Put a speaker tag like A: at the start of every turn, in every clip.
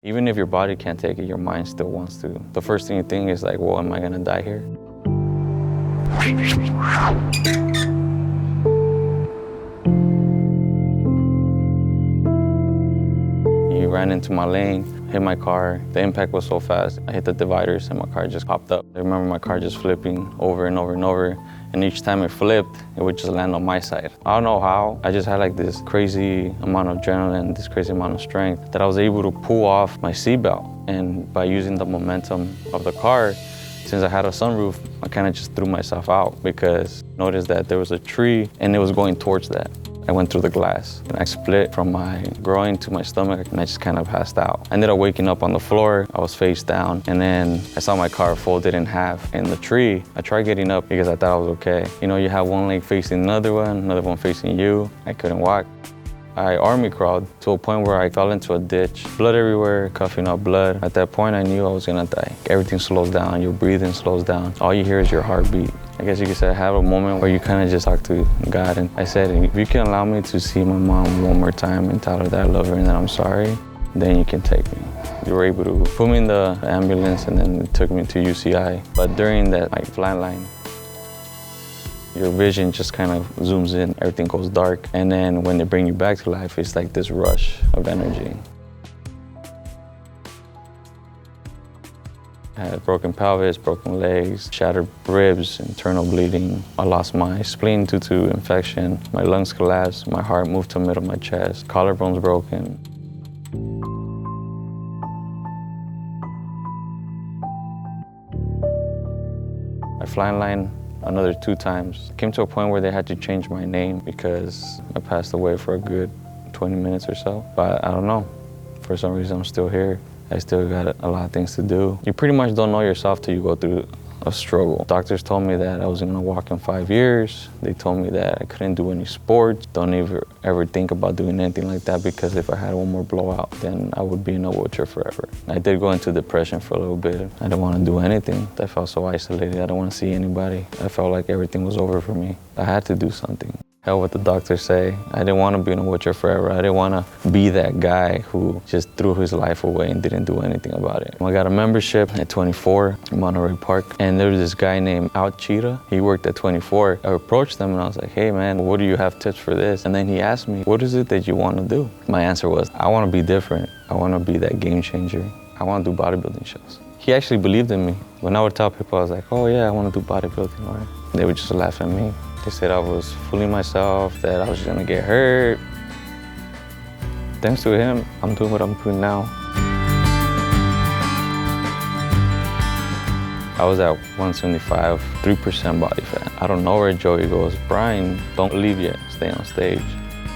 A: Even if your body can't take it, your mind still wants to. The first thing you think is like, well, am I gonna die here? He ran into my lane, hit my car. The impact was so fast. I hit the dividers and my car just popped up. I remember my car just flipping over and over and over. And each time it flipped, it would just land on my side. I don't know how. I just had like this crazy amount of adrenaline, this crazy amount of strength that I was able to pull off my seatbelt. And by using the momentum of the car, since I had a sunroof, I kind of just threw myself out because I noticed that there was a tree and it was going towards that. I went through the glass and I split from my groin to my stomach and I just kind of passed out. I ended up waking up on the floor. I was face down and then I saw my car folded in half in the tree. I tried getting up because I thought I was okay. You know, you have one leg facing another one facing you. I couldn't walk. I army crawled to a point where I fell into a ditch. Blood everywhere, coughing up blood. At that point, I knew I was gonna die. Everything slows down, your breathing slows down. All you hear is your heartbeat. I guess you could say I have a moment where you kind of just talk to God. And I said, if you can allow me to see my mom one more time and tell her that I love her and that I'm sorry, then you can take me. You were able to put me in the ambulance and then it took me to UCI. But during that flatline, your vision just kind of zooms in, everything goes dark. And then when they bring you back to life, it's like this rush of energy. I had broken pelvis, broken legs, shattered ribs, internal bleeding. I lost my spleen due to infection. My lungs collapsed, my heart moved to the middle of my chest, collarbone's broken. I flatlined another 2 times. It came to a point where they had to change my name because I passed away for a good 20 minutes or so. But I don't know, for some reason I'm still here. I still got a lot of things to do. You pretty much don't know yourself till you go through a struggle. Doctors told me that I wasn't gonna walk in 5 years. They told me that I couldn't do any sports. Don't ever think about doing anything like that because if I had one more blowout, then I would be in a wheelchair forever. I did go into depression for a little bit. I didn't want to do anything. I felt so isolated. I didn't want to see anybody. I felt like everything was over for me. I had to do something. Hell what the doctors say. I didn't want to be in a wheelchair forever. I didn't want to be that guy who just threw his life away and didn't do anything about it. I got a membership at 24 in Monterey Park, and there was this guy named Cheetah. He worked at 24. I approached him and I was like, hey man, what do you have tips for this? And then he asked me, what is it that you want to do? My answer was, I want to be different. I want to be that game changer. I want to do bodybuilding shows. He actually believed in me. When I would tell people, I was like, oh yeah, I want to do bodybuilding, right? They would just laugh at me. They said I was fooling myself, that I was gonna get hurt. Thanks to him, I'm doing what I'm doing now. I was at 175, 3% body fat. I don't know where Joey goes, Brian, don't leave yet, stay on stage.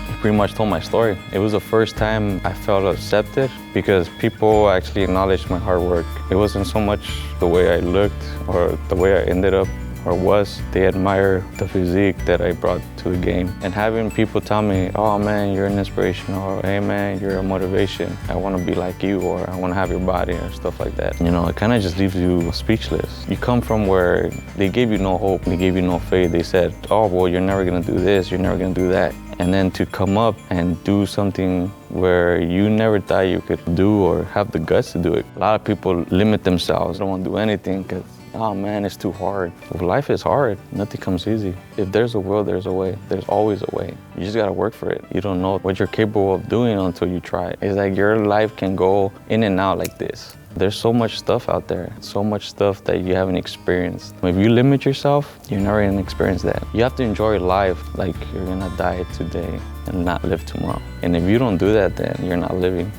A: He pretty much told my story. It was the first time I felt accepted because people actually acknowledged my hard work. It wasn't so much the way I looked or the way I ended up or was. They admire the physique that I brought to the game. And having people tell me, oh man, you're an inspiration, or hey man, you're a motivation. I want to be like you, or I want to have your body, or stuff like that. You know, it kind of just leaves you speechless. You come from where they gave you no hope, they gave you no faith. They said, oh, well, you're never gonna do this, you're never gonna do that. And then to come up and do something where you never thought you could do or have the guts to do it. A lot of people limit themselves, don't want to do anything because, oh man, it's too hard. Well, life is hard, nothing comes easy. If there's a will, there's a way. There's always a way. You just gotta work for it. You don't know what you're capable of doing until you try it. It's like your life can go in and out like this. There's so much stuff out there, so much stuff that you haven't experienced. If you limit yourself, you're never gonna experience that. You have to enjoy life like you're gonna die today and not live tomorrow. And if you don't do that, then you're not living.